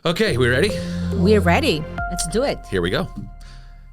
Okay, we ready? We're ready. Let's do it. Here we go.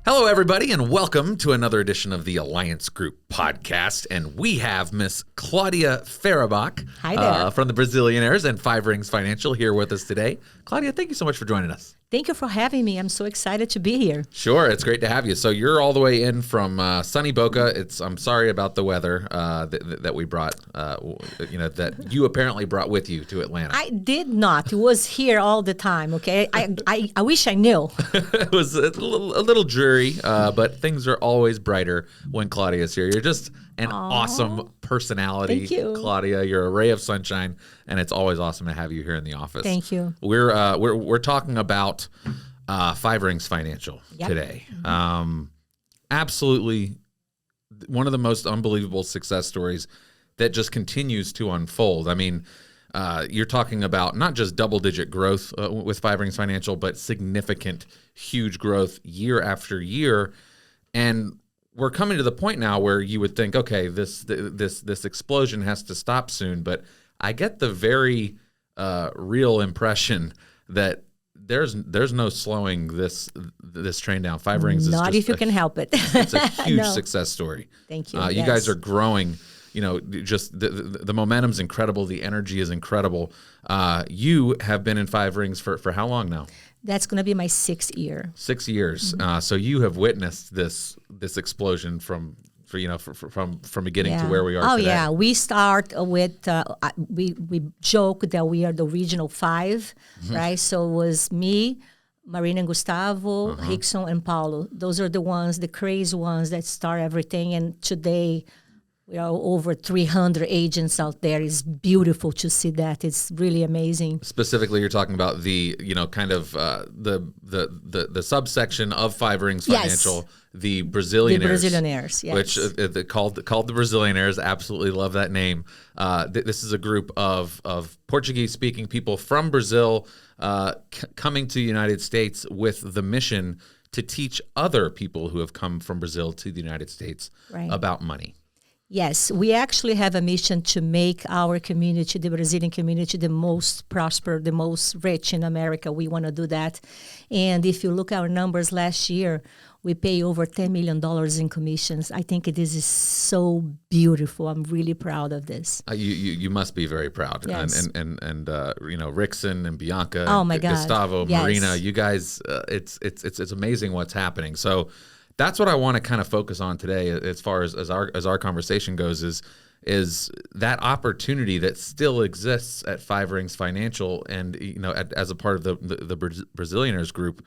Hello, everybody, and welcome to another edition of the Alliance Group podcast. And we have Miss Claudia Fehribach Hi there. From the Brazillionaires and Five Rings Financial here with us today. Claudia, thank you so much for joining us. Thank you for having me. I'm so excited to be here. Sure, it's great to have you. So you're all the way in from sunny Boca. I'm sorry about the weather that we brought, that you apparently brought with you to Atlanta. I did not. It was here all the time, okay? I wish I knew. It was a little dreary, but things are always brighter when Claudia's here. You're just an awesome personality. Thank you. Claudia. You're a ray of sunshine, and it's always awesome to have you here in the office. Thank you. We're talking about Five Rings Financial today. Mm-hmm. Absolutely one of the most unbelievable success stories that just continues to unfold. I mean, you're talking about not just double-digit growth with Five Rings Financial, but significant, huge growth year after year. And we're coming to the point now where you would think, okay, this explosion has to stop soon. But I get the very real impression that there's no slowing this train down. Five Rings is not if you can help it. It's a huge success story. Thank you. You guys are growing. You know, just the momentum's incredible. The energy is incredible. You have been in Five Rings for how long now? That's going to be my 6th year. 6 years. Mm-hmm. So you have witnessed this explosion from beginning to where we are today. Oh yeah, we start with we joke that we are the original 5, mm-hmm. right? So it was me, Marina and Gustavo, Rickson and Paulo. Those are the ones, the crazy ones that start everything. And today we are over 300 agents out there. It's beautiful to see that. It's really amazing. Specifically, you're talking about the subsection of Five Rings Financial, yes. The Brazillionaires. The Brazillionaires, yes. Which called the Brazillionaires. Absolutely love that name. This is a group of Portuguese-speaking people from Brazil coming to the United States with the mission to teach other people who have come from Brazil to the United States about money. Yes, we actually have a mission to make our community, the Brazilian community, the most prosper, the most rich in America. We want to do that. And if you look at our numbers last year, we pay over $10 million in commissions. I think this is so beautiful. I'm really proud of this. You must be very proud. Yes. And Rickson and Bianca, oh my God. Gustavo, yes. Marina, you guys, it's amazing what's happening. So that's what I want to kind of focus on today, as far as our conversation goes, is that opportunity that still exists at Five Rings Financial, and as a part of the Brazillionaires group.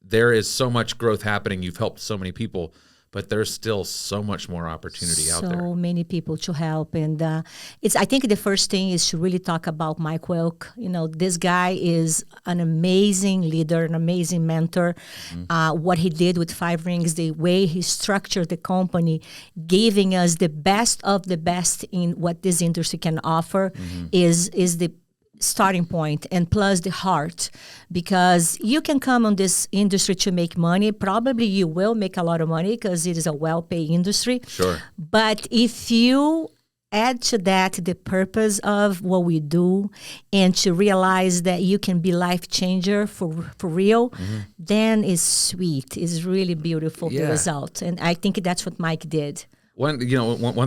There is so much growth happening. You've helped so many people, but there's still so much more opportunity out there. So many people to help. And I think the first thing is to really talk about Mike Wilk. This guy is an amazing leader, an amazing mentor. Mm-hmm. What he did with Five Rings, the way he structured the company, giving us the best of the best in what this industry can offer, mm-hmm. is the starting point, and plus the heart, because you can come on this industry to make money. Probably you will make a lot of money because it is a well-paid industry. Sure. But if you add to that the purpose of what we do, and to realize that you can be life changer for real, mm-hmm. then it's sweet. It's really beautiful, the result. And I think that's what Mike did. One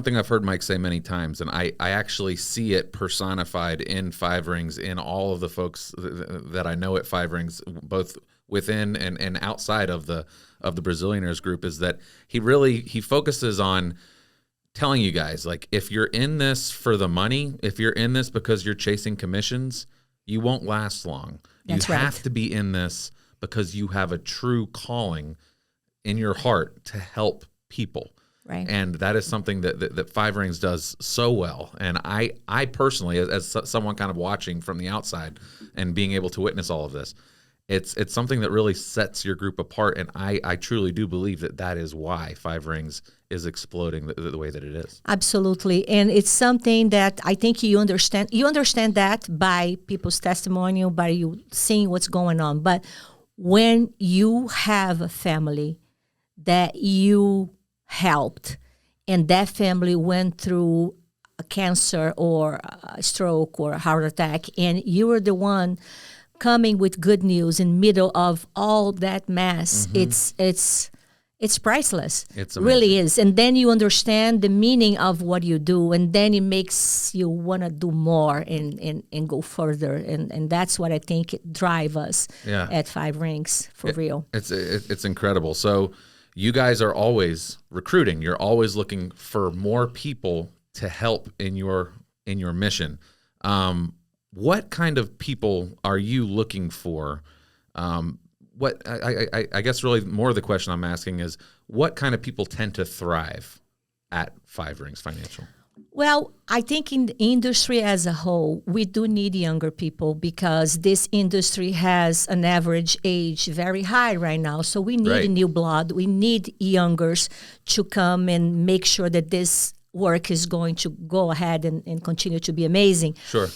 thing I've heard Mike say many times, and I actually see it personified in Five Rings, in all of the folks that I know at Five Rings, both within and outside of the Brazillionaires group, is that he focuses on telling you guys, like, if you're in this for the money, if you're in this because you're chasing commissions, you won't last long. That's you right. have to be in this because you have a true calling in your heart to help people. Right. And that is something that Five Rings does so well. And I personally, as someone kind of watching from the outside and being able to witness all of this, it's something that really sets your group apart. And I truly do believe that is why Five Rings is exploding the way that it is. Absolutely. And it's something that I think you understand. You understand that by people's testimonial, by you seeing what's going on. But when you have a family that you helped, and that family went through a cancer or a stroke or a heart attack, and you were the one coming with good news in middle of all that mess, it's priceless. It's really is. And then you understand the meaning of what you do, and then it makes you want to do more and go further. And that's what I think drive us at Five Rings for real. It's incredible. So you guys are always recruiting. You're always looking for more people to help in your mission. What kind of people are you looking for? What I guess really more of the question I'm asking is, what kind of people tend to thrive at Five Rings Financial? Well, I think in the industry as a whole, we do need younger people because this industry has an average age very high right now. So we need new blood. We need youngers to come and make sure that this work is going to go ahead and continue to be amazing. Sure.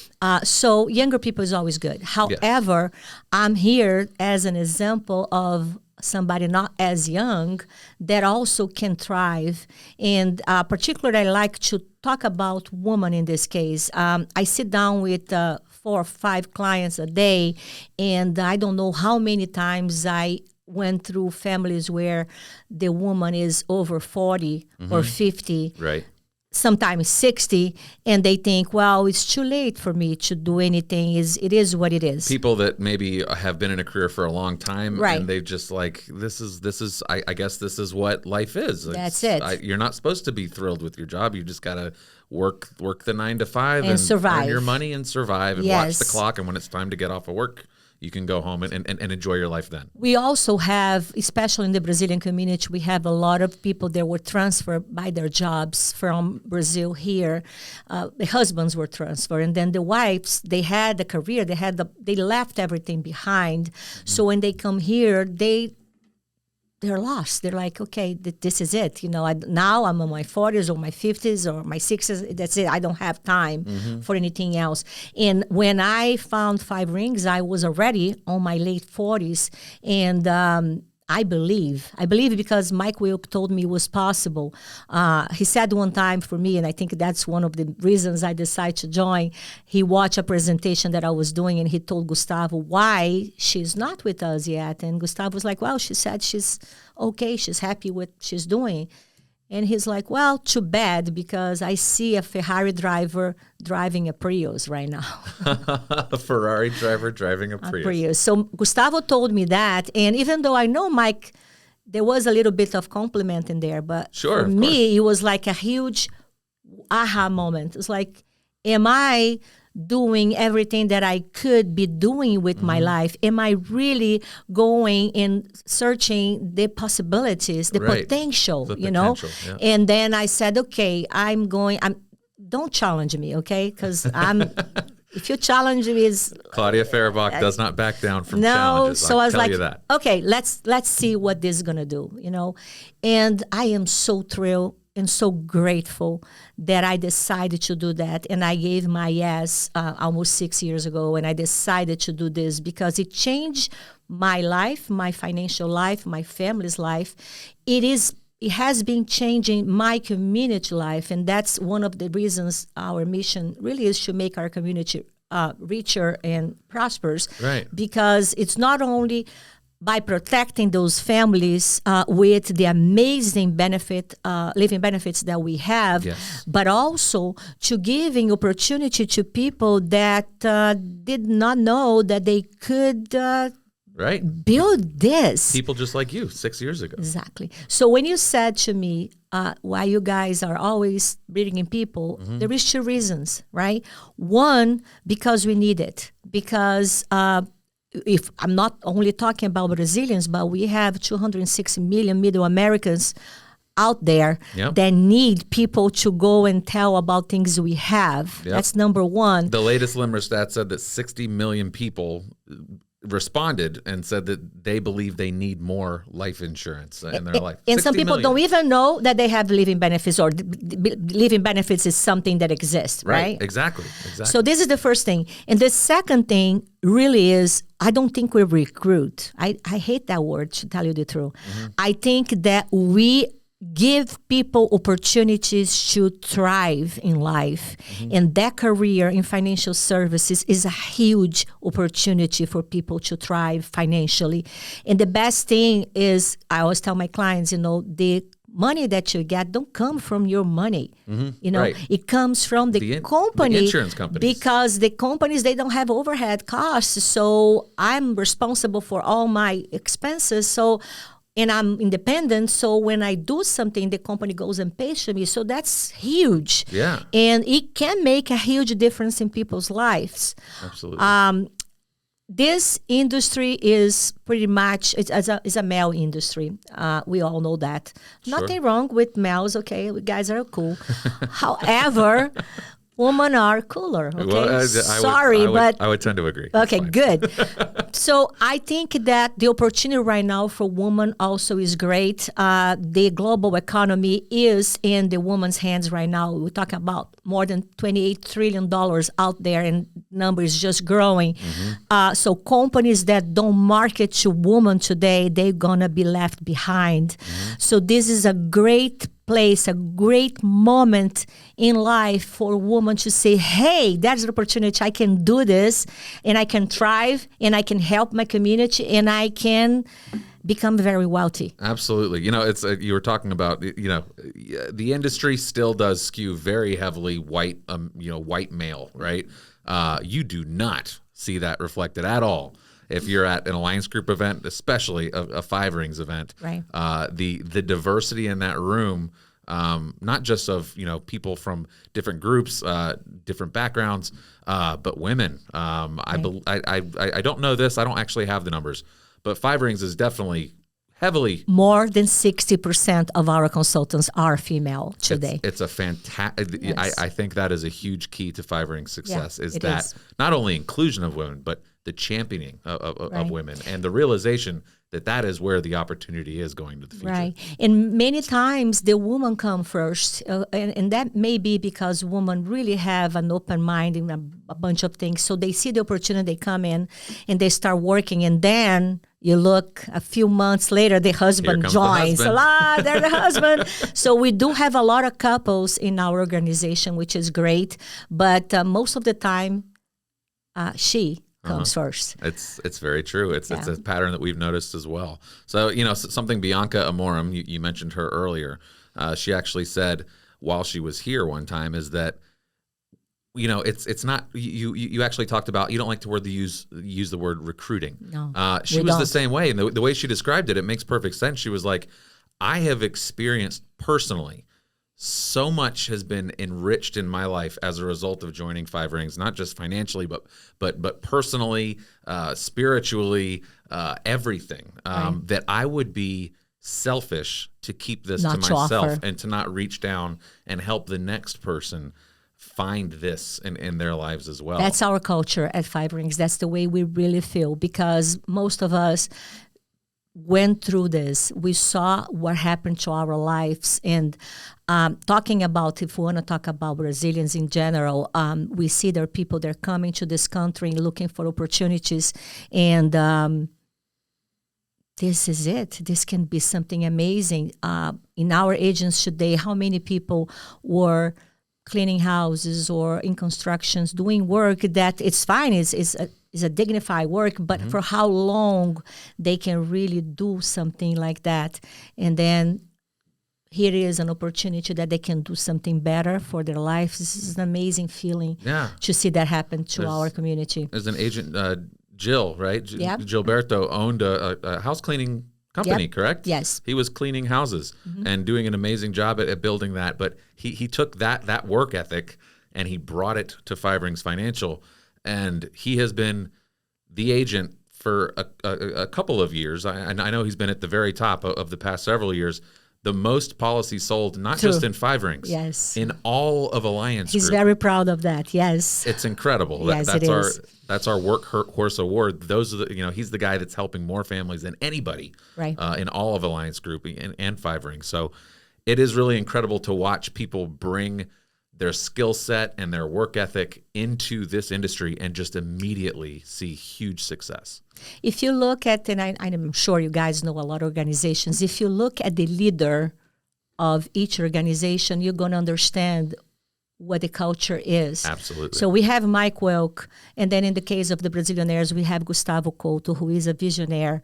So younger people is always good. However, I'm here as an example of somebody not as young that also can thrive. And particularly, I like to talk about women in this case. I sit down with 4 or 5 clients a day, and I don't know how many times I went through families where the woman is over 40 or 50. Right. Sometimes 60, and they think, well, it's too late for me to do anything. It is what it is. People that maybe have been in a career for a long time, right. and they just like, this is I guess this is what life is. That's it. You're not supposed to be thrilled with your job. You just got to work the 9 to 5 and survive. Earn your money and survive and watch the clock. And when it's time to get off of work, you can go home and enjoy your life then. We also have, especially in the Brazilian community, we have a lot of people that were transferred by their jobs from Brazil here. The husbands were transferred, and then the wives, they had a career, they left everything behind. So when they come here, they're lost. They're like, okay, this is it. Now I'm in my 40s or my 50s or my 60s. That's it. I don't have time for anything else. And when I found Five Rings, I was already on my late 40s. And I believe because Mike Wilk told me it was possible. He said one time for me, and I think that's one of the reasons I decided to join. He watched a presentation that I was doing, and he told Gustavo why she's not with us yet. And Gustavo was like, well, she said she's okay. She's happy with what she's doing. And he's like, well, too bad, because I see a Ferrari driver driving a Prius right now. A Ferrari driver driving a Prius. So Gustavo told me that. And even though I know Mike, there was a little bit of compliment in there. But for me, it was like a huge aha moment. It's like, am I doing everything that I could be doing with my life? Am I really going and searching the possibilities, the potential, Yeah. And then I said, okay, don't challenge me, okay? Because if you challenge me, Claudia Fehribach does not back down from challenges. So I was like, that. Okay, let's see what this is gonna do, And I am so thrilled and so grateful that I decided to do that. And I gave my yes almost 6 years ago, and I decided to do this because it changed my life, my financial life, my family's life. It has been changing my community life, and that's one of the reasons our mission really is to make our community richer and prosperous. Right. Because it's not only by protecting those families with the amazing living benefits that we have, but also to giving opportunity to people that did not know that they could build this. People just like you 6 years ago. Exactly. So when you said to me, why you guys are always bringing people, there is 2 reasons, right? One, because we need it. Because if I'm not only talking about Brazilians, but we have 260 million Middle Americans out there that need people to go and tell about things we have. That's number one. The latest LIMRA stat said that 60 million people responded and said that they believe they need more life insurance in their life. And some people don't even know that they have living benefits, or living benefits is something that exists, right? Exactly. So this is the first thing. And the second thing really is, I don't think we recruit. I hate that word, to tell you the truth. I think that we give people opportunities to thrive in life. And that career in financial services is a huge opportunity for people to thrive financially. And the best thing is, I always tell my clients, the money that you get don't come from your money. Right. It comes from the company, the insurance companies, because the companies, they don't have overhead costs. So I'm responsible for all my expenses. And I'm independent, so when I do something, the company goes and pays for me. So that's huge. Yeah. And it can make a huge difference in people's lives. Absolutely. This industry is pretty much, it's a male industry. We all know that. Sure. Nothing wrong with males, okay? Guys are cool. However, women are cooler, okay? Well, I would tend to agree. Okay, good. So I think that the opportunity right now for women also is great. The global economy is in the woman's hands right now. We're talking about more than $28 trillion out there, and number is just growing. So companies that don't market to women today, they're going to be left behind. So this is a great place, a great moment in life for a woman to say, hey, that's an opportunity. I can do this, and I can thrive, and I can help my community, and I can become very wealthy. Absolutely. It's you were talking about, the industry still does skew very heavily white, white male, right? You do not see that reflected at all if you're at an Alliance Group event, especially a Five Rings event. Right. The diversity in that room, not just of people from different groups, different backgrounds, but women. Right. I don't know this. I don't actually have the numbers, but Five Rings is definitely heavily. More than 60% of our consultants are female today. It's a fantastic. Yes. I think that is a huge key to Five Rings success. Yeah, is not only inclusion of women, but the championing of women, and the realization that is where the opportunity is going to the future. Right. And many times the woman come first, and that may be because women really have an open mind in a bunch of things. So they see the opportunity, they come in, and they start working, and then you look a few months later, the husband joins. They're the husband. So we do have a lot of couples in our organization, which is great. But most of the time, she comes first. It's very true. It's a pattern that we've noticed as well. So, something Bianca Amorum, you mentioned her earlier. She actually said while she was here one time is that, it's not, you actually talked about, you don't like to use the word recruiting. No, she was the same way. And the way she described it makes perfect sense. She was like, I have experienced personally so much has been enriched in my life as a result of joining Five Rings, not just financially, but personally, spiritually, everything, that I would be selfish to keep this to myself and to not reach down and help the next person find this in their lives as well. That's our culture at Five Rings. That's the way we really feel, because most of us went through this. We saw what happened to our lives. And talking about, if we want to talk about Brazilians in general, we see there are people that are coming to this country looking for opportunities. And this is it. This can be something amazing. In our agents today, how many people were cleaning houses or in constructions, doing work that it's fine, is a dignified work, but for how long they can really do something like that. And then here is an opportunity that they can do something better for their lives. This is an amazing feeling to see that happen to our community. There's an agent, Jill, right? Yep. Gilberto owned a house cleaning company, correct? Yes. He was cleaning houses and doing an amazing job at building that. But he took that work ethic and he brought it to Five Rings Financial. And he has been the agent for a couple of years. I know he's been at the very top of the past several years. The most policies sold, not just in Five Rings, in all of Alliance He's Group. very proud of that, yes. It's incredible. Yes, That's our workhorse award. Those are he's the guy that's helping more families than anybody in all of Alliance Group and Five Rings. So it is really incredible to watch people bring their skill set and their work ethic into this industry and just immediately see huge success. If you look at, and I'm sure you guys know a lot of organizations, if you look at the leader of each organization, you're going to understand what the culture is. Absolutely. So we have Mike Welk, and then in the case of the Brazillionaires, we have Gustavo Couto, who is a visionaire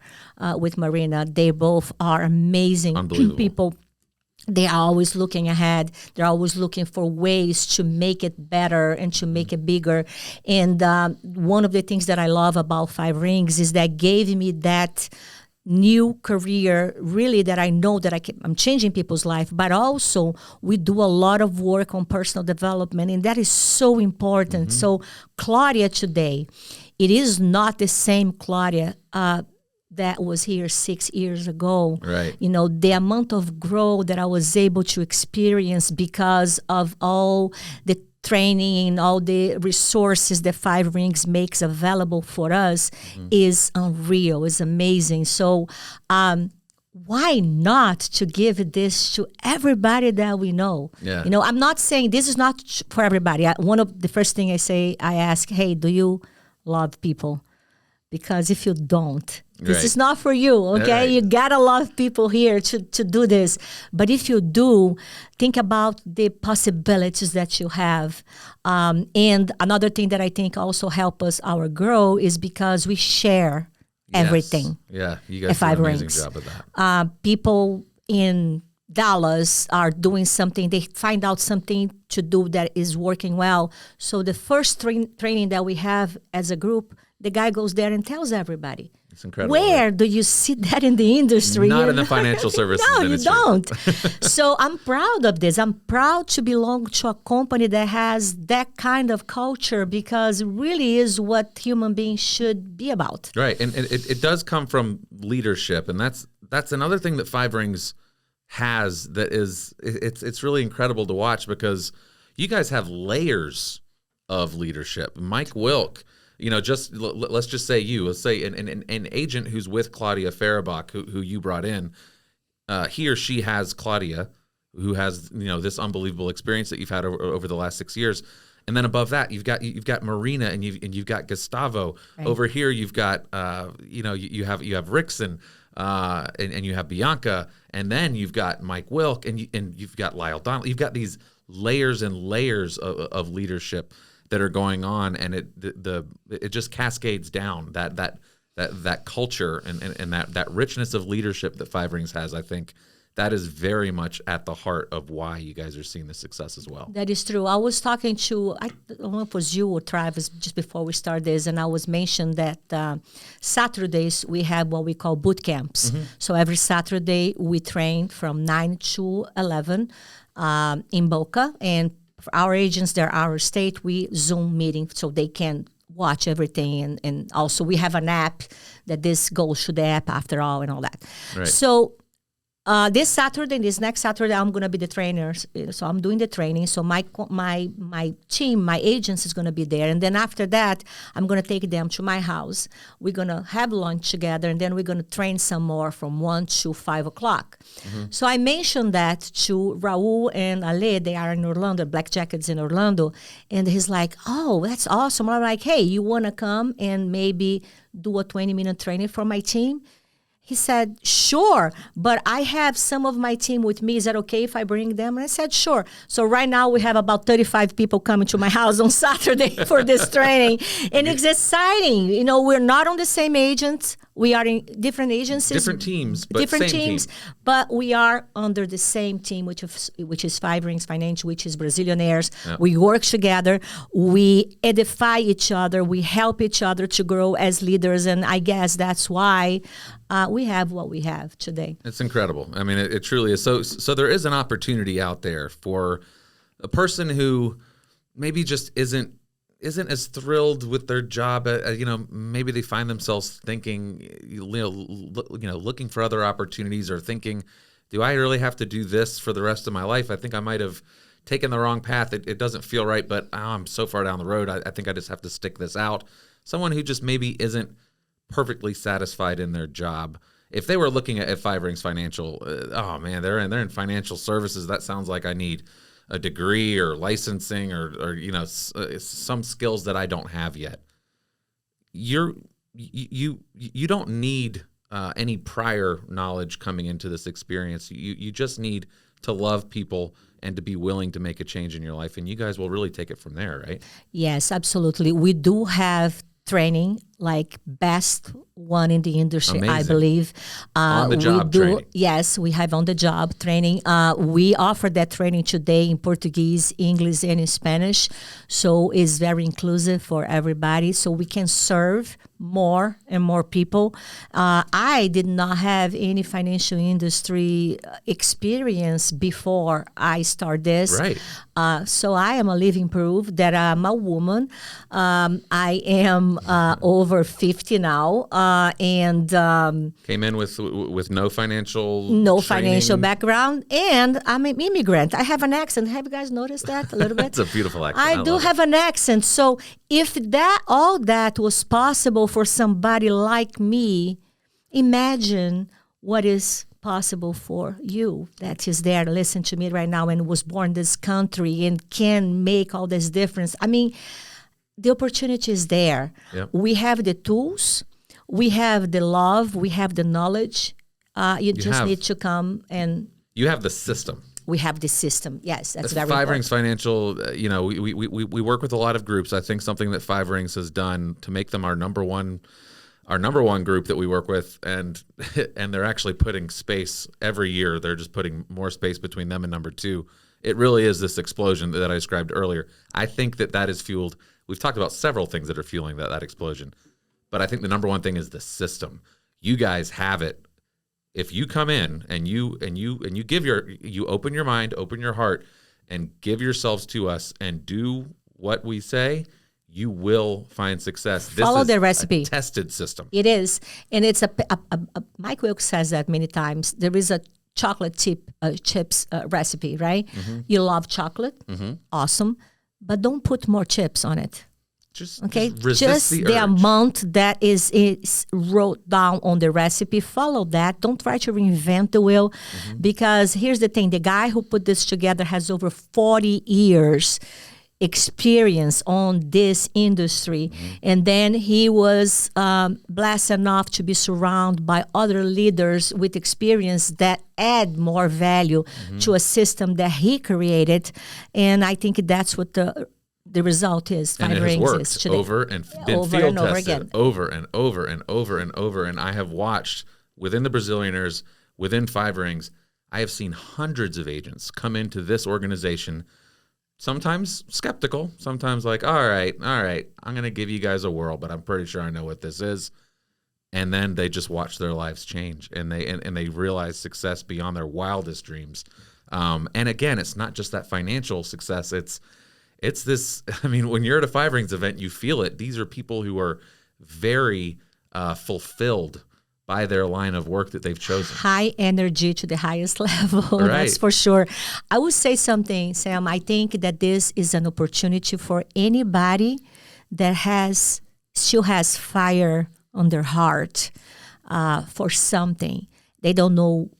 with Marina. They both are amazing people. They are always looking ahead. They're always looking for ways to make it better and to make it bigger. And one of the things that I love about Five Rings is that gave me that new career, really, that I know that I'm changing people's life, but also we do a lot of work on personal development, and that is so important. So Claudia today, it is not the same Claudia that was here 6 years ago. Right. You know, the amount of growth that I was able to experience because of all the training and all the resources that Five Rings makes available for us is unreal, is amazing. So why not to give this to everybody that we know? Yeah. You know, I'm not saying this is not for everybody. One of the first thing I ask, hey, do you love people? Because if you don't, this is not for you, okay? Right. You gotta love people here to do this. But if you do, think about the possibilities that you have. And another thing that I think also help us our grow is because we share everything. Yeah, you guys do an amazing job of that. People in Dallas are doing something, they find out something to do that is working well. So the first training that we have as a group, the guy goes there and tells everybody. It's incredible. Where do you see that in the industry? Not in the financial services industry. No, you don't. So I'm proud of this. I'm proud to belong to a company that has that kind of culture, because it really is what human beings should be about. Right, and it does come from leadership, and that's another thing that Five Rings has that is, it's really incredible to watch, because you guys have layers of leadership. Mike Wilk, you know, let's just say let's say an agent who's with Claudia Fehribach, who you brought in, he or she has Claudia, who has, you know, this unbelievable experience that you've had over the last 6 years, and then above that you've got Marina and you've got Gustavo. Right. Over here you've got you have Rickson, and you have Bianca, and then you've got Mike Wilk, and you've got Lyle Donnelly. You've got these layers and layers of leadership that are going on, and it just cascades down that culture and that richness of leadership that Five Rings has. I think that is very much at the heart of why you guys are seeing the success as well. That is true. I was talking to, I don't know if it was you or Travis just before we started this, and I was mentioned that Saturdays we have what we call boot camps. So every Saturday we train from 9 to 11 in Boca, and for our agents, they're our state, we Zoom meeting so they can watch everything. And also we have an app that this goes to the app after all and all that. Right. So this next Saturday, I'm going to be the trainer. So I'm doing the training. So my team, my agents is going to be there. And then after that, I'm going to take them to my house. We're going to have lunch together, and then we're going to train some more from 1 to 5 o'clock. So I mentioned that to Raul and Ale. They are in Orlando, Black Jackets in Orlando. And he's like, oh, that's awesome. I'm like, hey, you want to come and maybe do a 20-minute training for my team? He said, sure, but I have some of my team with me. Is that okay if I bring them? And I said, sure. So right now we have about 35 people coming to my house on Saturday for this training. And it's exciting. You know, we're not on the same agents. We are in different agencies. Different teams, but same team. But we are under the same team, which is Five Rings Financial, which is Brazillionaires. Yep. We work together. We edify each other. We help each other to grow as leaders. And I guess that's why we have what we have today. It's incredible. I mean, it truly is. So there is an opportunity out there for a person who maybe just isn't as thrilled with their job. You know, maybe they find themselves thinking, looking for other opportunities, or thinking, do I really have to do this for the rest of my life? I think I might have taken the wrong path. It doesn't feel right, but I'm so far down the road. I think I just have to stick this out. Someone who just maybe isn't perfectly satisfied in their job. If they were looking at Five Rings Financial, oh man, they're in financial services. That sounds like I need a degree or licensing or you know, some skills that I don't have yet. You don't need any prior knowledge coming into this experience. You just need to love people, and to be willing to make a change in your life. And you guys will really take it from there, right? Yes, absolutely. We do have training, like best one in the industry, Amazing. I believe. On-the-job training. Yes, we have on-the-job training. We offer that training today in Portuguese, English, and in Spanish. So it's very inclusive for everybody. So we can serve more and more people. I did not have any financial industry experience before I started this. Right. So I am a living proof that I'm a woman. I am over 50 now, and Came in with no financial financial training. background, and I'm an immigrant. I have an accent. Have you guys noticed that a little bit? It's a beautiful accent. I do love have an accent. So if all that was possible for somebody like me, imagine what is possible for you that is there to listen to me right now and was born in this country and can make all this difference. I mean, the opportunity is there. Yep. We have the tools, we have the love, we have the knowledge. You just need to come, and You have the system. we have the system. Yes, that's very Five important. Rings Financial, we work with a lot of groups. I think something that Five Rings has done to make them our number one group that we work with, and they're actually putting space every year. They're just putting more space between them and number two. It really is this explosion that I described earlier. I think that is fueled. We've talked about several things that are fueling that explosion, but I think the number one thing is the system. You guys have it. If you come in and you open your mind, open your heart, and give yourselves to us and do what we say, you will find success. Follow the recipe. A tested system. It is, and it's Mike Wilkes says that many times. There is a chocolate chips recipe, right? Mm-hmm. You love chocolate, awesome, but don't put more chips on it. Just Just the the urge. amount that is wrote down on the recipe. Follow that. Don't try to reinvent the wheel, because here's the thing: the guy who put this together has over 40 years experience on this industry, and then he was blessed enough to be surrounded by other leaders with experience that add more value to a system that he created. And I think that's what the result is. And Five it has Rings worked is today. over and been Over field and over tested again. over and over and over and over. And I have watched within the Brazillionaires, within Five Rings, I have seen hundreds of agents come into this organization, sometimes skeptical, sometimes like, all right, I'm going to give you guys a whirl, but I'm pretty sure I know what this is. And then they just watch their lives change, and they realize success beyond their wildest dreams. And again, it's not just that financial success. It's this, I mean, when you're at a Five Rings event, you feel it. These are people who are very fulfilled by their line of work that they've chosen. High energy to the highest level, Right. that's for sure. I would say something, Sam. I think that this is an opportunity for anybody that still has fire on their heart for something. They don't know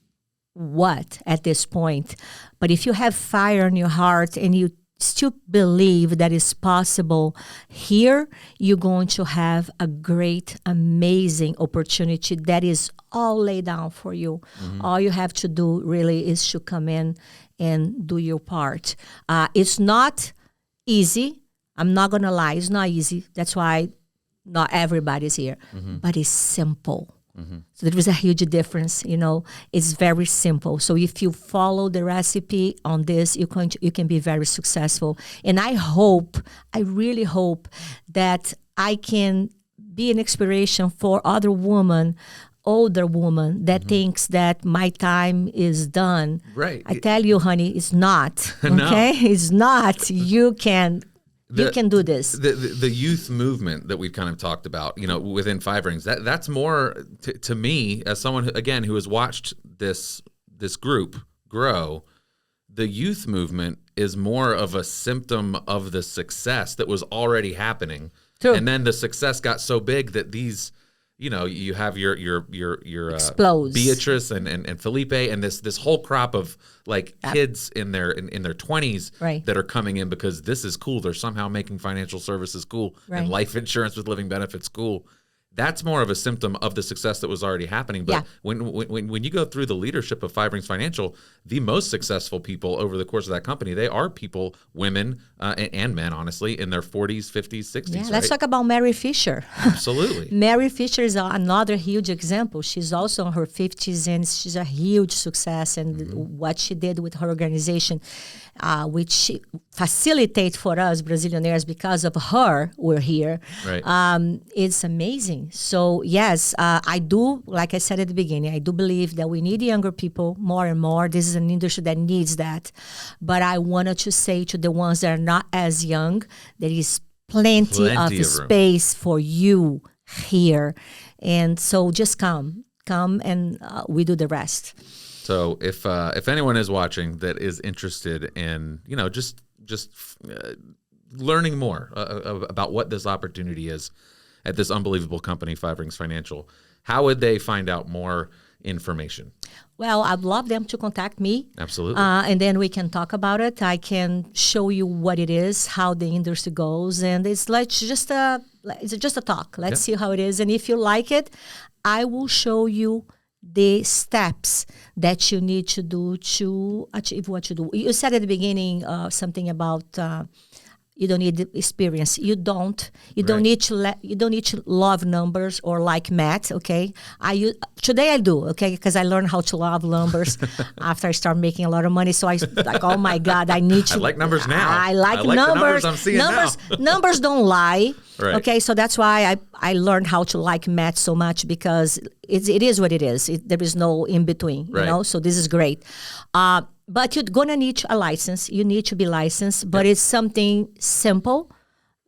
what at this point. But if you have fire in your heart and you still believe that it's possible here, you're going to have a great, amazing opportunity that is all laid down for you. All you have to do really is to come in and do your part. It's not easy. I'm not going to lie. It's not easy. That's why not everybody's here. But it's simple. So there is a huge difference, It's very simple. So if you follow the recipe on this, you can be very successful. And I really hope that I can be an inspiration for older women that thinks that my time is done. Right. I tell you, honey, it's not. No. Okay, it's not. You can do this. The youth movement that we've kind of talked about, within Five Rings, that's more to me as someone who has watched this group grow. The youth movement is more of a symptom of the success that was already happening. True. And then the success got so big that these, you have your Explodes. Beatrice and Felipe and this whole crop of kids in their 20s Right. that are coming in because this is cool. They're somehow making financial services cool Right. and life insurance with living benefits cool. that's more of a symptom of the success that was already happening. But Yeah. when you go through the leadership of Five Rings Financial, the most successful people over the course of that company, they are people, women and men, honestly, in their 40s, 50s, 60s. Yeah, right? let's talk about Mary Fisher. Absolutely. Mary Fisher is another huge example. She's also in her 50s, and she's a huge success. And what she did with her organization, which she facilitates for us Brazillionaires, because of her, we're here. Right. It's amazing. So yes, I do, like I said at the beginning, I do believe that we need younger people more and more. This is an industry that needs that. But I wanted to say to the ones that are not as young, there is plenty of space for you here. And so just come and we do the rest. So if anyone is watching that is interested in, just learning more about what this opportunity is at this unbelievable company, Five Rings Financial, how would they find out more information? Well, I'd love them to contact me. Absolutely. And then we can talk about it. I can show you what it is, how the industry goes, and it's like just a talk. Let's see how it is. And if you like it, I will show you the steps that you need to do to achieve what you do. You said at the beginning something about you don't need the experience. You don't need to love numbers or like math. Okay, today I do. Okay, because I learned how to love numbers after I started making a lot of money. So I like, oh my God, I need to. I like numbers now. I like numbers. The numbers I'm seeing now. Numbers don't lie. Right. Okay, so that's why I learned how to like math so much, because it is what it is. There is no in between. Right. So this is great. But you're going to need a license. You need to be licensed, but it's something simple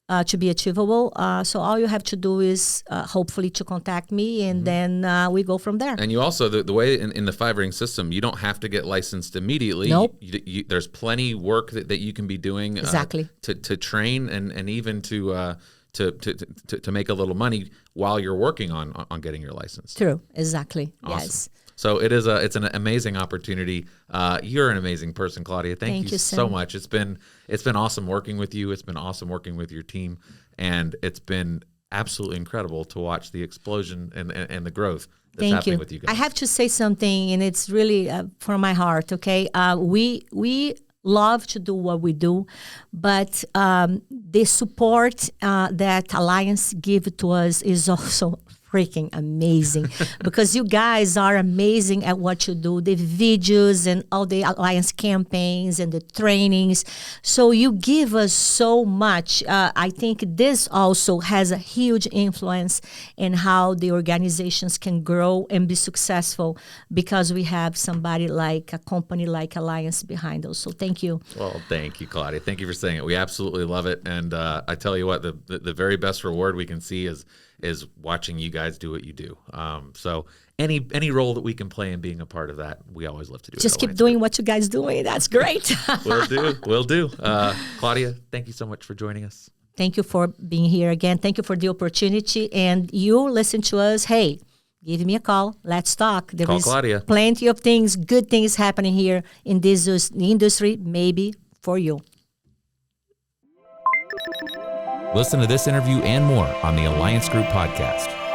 to be achievable. So all you have to do is hopefully to contact me, and then we go from there. And you also, the way in the Five Ring system, you don't have to get licensed immediately. Nope. There's plenty work that you can be doing Exactly. To train and even to make a little money while you're working on getting your license. True. Exactly. Awesome. Yes. So it's an amazing opportunity. You're an amazing person, Claudia. Thank you so much. It's been awesome working with you. It's been awesome working with your team, and it's been absolutely incredible to watch the explosion and the growth that's happening with you guys. I have to say something, and it's really from my heart. Okay, we love to do what we do, but the support that Alliance give to us is also freaking amazing, because you guys are amazing at what you do, the videos and all the Alliance campaigns and the trainings. So you give us so much. I think this also has a huge influence in how the organizations can grow and be successful, because we have somebody like a company like Alliance behind us. So thank you. Well, thank you, Claudia. Thank you for saying it. We absolutely love it. And I tell you what, the very best reward we can see is watching you guys do what you do. So any role that we can play in being a part of that, we always love to do. Just keep doing what you guys doing. That's great. Will do. Claudia, thank you so much for joining us. Thank you for being here again. Thank you for the opportunity. And you listen to us. Hey, give me a call. Let's talk. There is Claudia. Plenty of things, good things happening here in this industry, maybe for you. Listen to this interview and more on the Alliance Group podcast.